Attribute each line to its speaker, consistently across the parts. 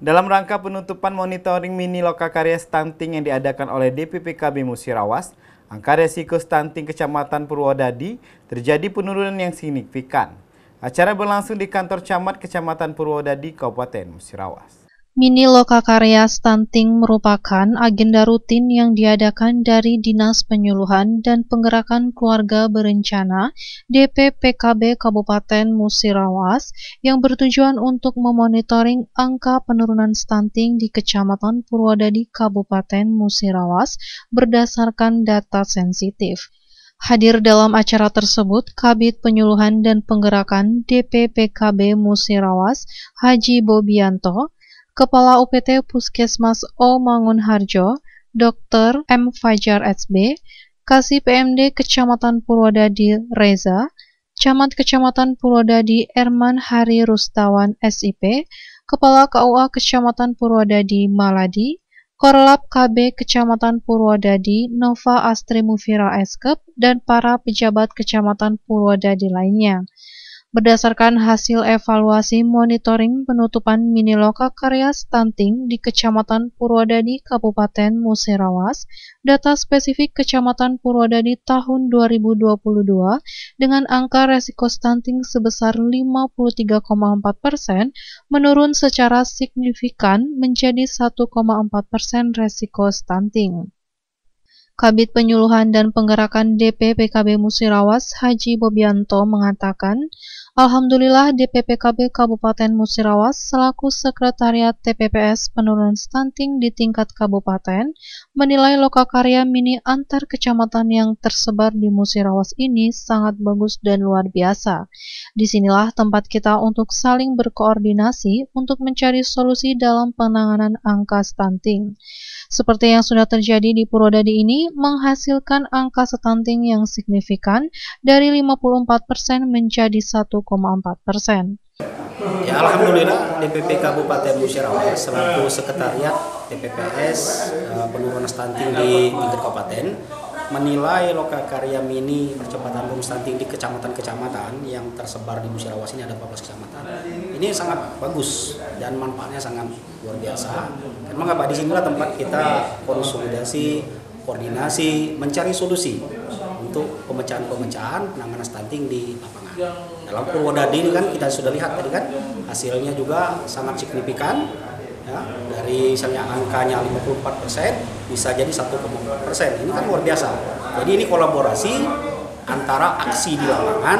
Speaker 1: Dalam rangka penutupan monitoring mini lokakarya stunting yang diadakan oleh DPPKB Musirawas, angka resiko stunting Kecamatan Purwodadi terjadi penurunan yang signifikan. Acara berlangsung di kantor camat Kecamatan Purwodadi, Kabupaten Musirawas.
Speaker 2: Mini lokakarya stunting merupakan agenda rutin yang diadakan dari Dinas Penyuluhan dan Penggerakan Keluarga Berencana DPPKB Kabupaten Musirawas yang bertujuan untuk memonitoring angka penurunan stunting di Kecamatan Purwodadi Kabupaten Musirawas berdasarkan data sensitif. Hadir dalam acara tersebut Kabid Penyuluhan dan Penggerakan DPPKB Musirawas Haji Bobianto, Kepala UPT Puskesmas O Mangunharjo, Dr. M. Fajar SB, Kasih PMD Kecamatan Purwodadi Reza, Camat Kecamatan Purwodadi Erman Hari Rustawan SIP, Kepala KUA Kecamatan Purwodadi Maladi, Korlap KB Kecamatan Purwodadi Nova Astri Mufira Eskep, dan para pejabat Kecamatan Purwodadi lainnya. Berdasarkan hasil evaluasi monitoring penutupan mini lokakarya stunting di Kecamatan Purwodadi Kabupaten Musirawas, data spesifik Kecamatan Purwodadi tahun 2022 dengan angka resiko stunting sebesar 53,4% menurun secara signifikan menjadi 1,4% resiko stunting. Kabid Penyuluhan dan Penggerakan DPPKB Musirawas Haji Bobianto mengatakan, Alhamdulillah DPPKB Kabupaten Musirawas selaku Sekretariat TPPS Penurunan Stunting di tingkat kabupaten menilai lokakarya mini antar kecamatan yang tersebar di Musirawas ini sangat bagus dan luar biasa. Disinilah tempat kita untuk saling berkoordinasi untuk mencari solusi dalam penanganan angka stunting. Seperti yang sudah terjadi di Purwodadi ini menghasilkan angka stunting yang signifikan dari 54% menjadi 1,4%.
Speaker 3: Ya, alhamdulillah DPP Kabupaten Musirawas selaku Sekretariat TPPS penurunan stunting di tingkat kabupaten menilai lokakarya mini percepatan penurun stunting di kecamatan-kecamatan yang tersebar di Musirawas ini ada 14 kecamatan. Ini sangat bagus dan manfaatnya sangat luar biasa. Dan mengapa di sinilah tempat kita konsolidasi, koordinasi, mencari solusi untuk pemecahan-pemecahan penanganan stunting di lapangan. Dalam Purwodadi ini kan kita sudah lihat tadi kan hasilnya juga sangat signifikan. Ya, dari misalnya angkanya 54% bisa jadi 1,4%. Ini kan luar biasa. Jadi ini kolaborasi antara aksi di lapangan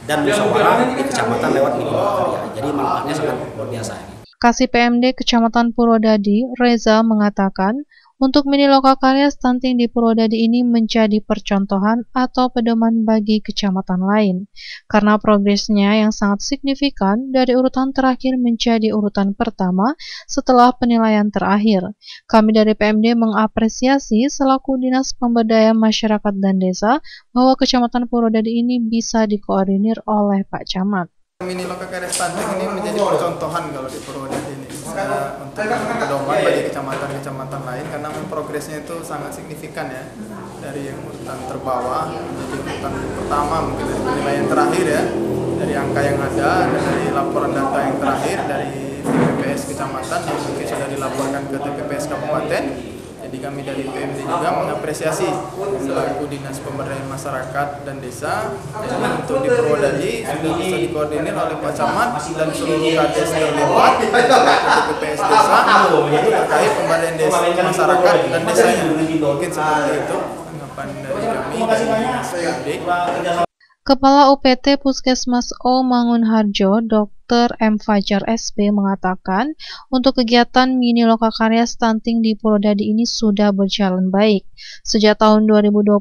Speaker 3: dan musyawarah di kecamatan lewat mini lokakarya. Jadi manfaatnya sangat luar biasa.
Speaker 2: Kasih PMD Kecamatan Purwodadi Reza mengatakan, untuk mini lokakarya stunting di Purwodadi ini menjadi percontohan atau pedoman bagi kecamatan lain, karena progresnya yang sangat signifikan dari urutan terakhir menjadi urutan pertama setelah penilaian terakhir. Kami dari PMD mengapresiasi selaku Dinas Pemberdayaan Masyarakat dan Desa bahwa Kecamatan Purwodadi ini bisa dikoordinir oleh Pak Camat.
Speaker 4: Mini lokakarya stunting ini menjadi percontohan kalau di Purwodadi ini untuk pedoman bagi kecamatan-kecamatan lain karena progresnya itu sangat signifikan ya, dari yang urutan terbawah menjadi urutan pertama mungkin dari penilaian terakhir ya, dari angka yang ada dan dari laporan data yang terakhir dari TPPS kecamatan yang mungkin sudah dilaporkan ke TPPS kabupaten. Jadi kami dari PMD juga mengapresiasi selaku Dinas Pemberdayaan Masyarakat dan Desa. Jadi untuk di Purwodadi sudah bisa dikoordinir oleh Pak Camat dan seluruh kades terlibat TPPS Desa untuk terkait pemberdayaan desa, masyarakat dan desanya. Mungkin seperti itu tanggapan dari kami dari Dinas PMD.
Speaker 2: Kepala UPT Puskesmas O Mangunharjo, Dr. M. Fajar SB mengatakan, untuk kegiatan mini lokakarya stunting di Purwodadi ini sudah berjalan baik. Sejak tahun 2022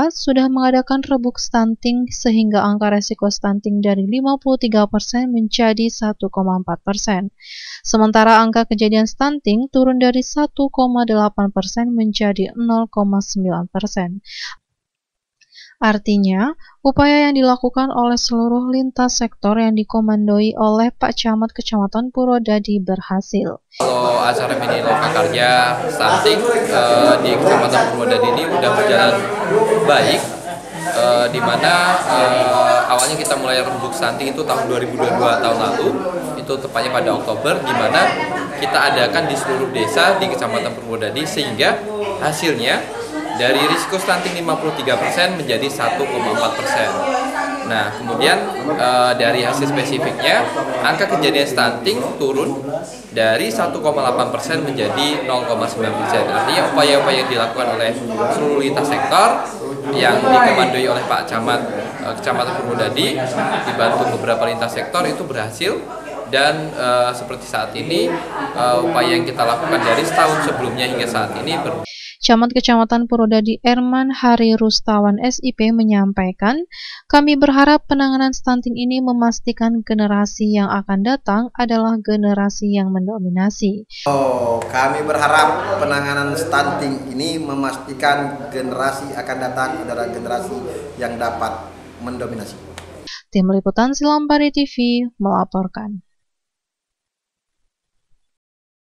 Speaker 2: sudah mengadakan rebuk stunting sehingga angka resiko stunting dari 53% menjadi 1,4%. Sementara angka kejadian stunting turun dari 1,8% menjadi 0,9%. Artinya, upaya yang dilakukan oleh seluruh lintas sektor yang dikomandoi oleh Pak Camat Kecamatan Purwodadi berhasil.
Speaker 5: Kalau acara mini lokakarya stunting di Kecamatan Purwodadi ini sudah berjalan baik. di mana awalnya kita mulai rembuk stunting itu tahun 2022 tahun lalu, itu tepatnya pada Oktober, di mana kita adakan di seluruh desa di Kecamatan Purwodadi, sehingga hasilnya dari risiko stunting 53% menjadi 1,4%. Nah, kemudian dari hasil spesifiknya, angka kejadian stunting turun dari 1,8% menjadi 0,9%. Artinya upaya-upaya yang dilakukan oleh seluruh lintas sektor yang dikomandoi oleh Pak Camat Kecamatan Purwodadi dibantu beberapa lintas sektor itu berhasil. Dan seperti saat ini upaya yang kita lakukan dari setahun sebelumnya hingga saat ini
Speaker 2: Camat Kecamatan Purwodadi Erman Hari Rustawan SIP menyampaikan, kami berharap penanganan stunting ini memastikan generasi yang akan datang adalah generasi yang mendominasi.
Speaker 6: Kami berharap penanganan stunting ini memastikan generasi akan datang adalah generasi yang dapat mendominasi.
Speaker 2: Tim Liputan Silampari TV melaporkan.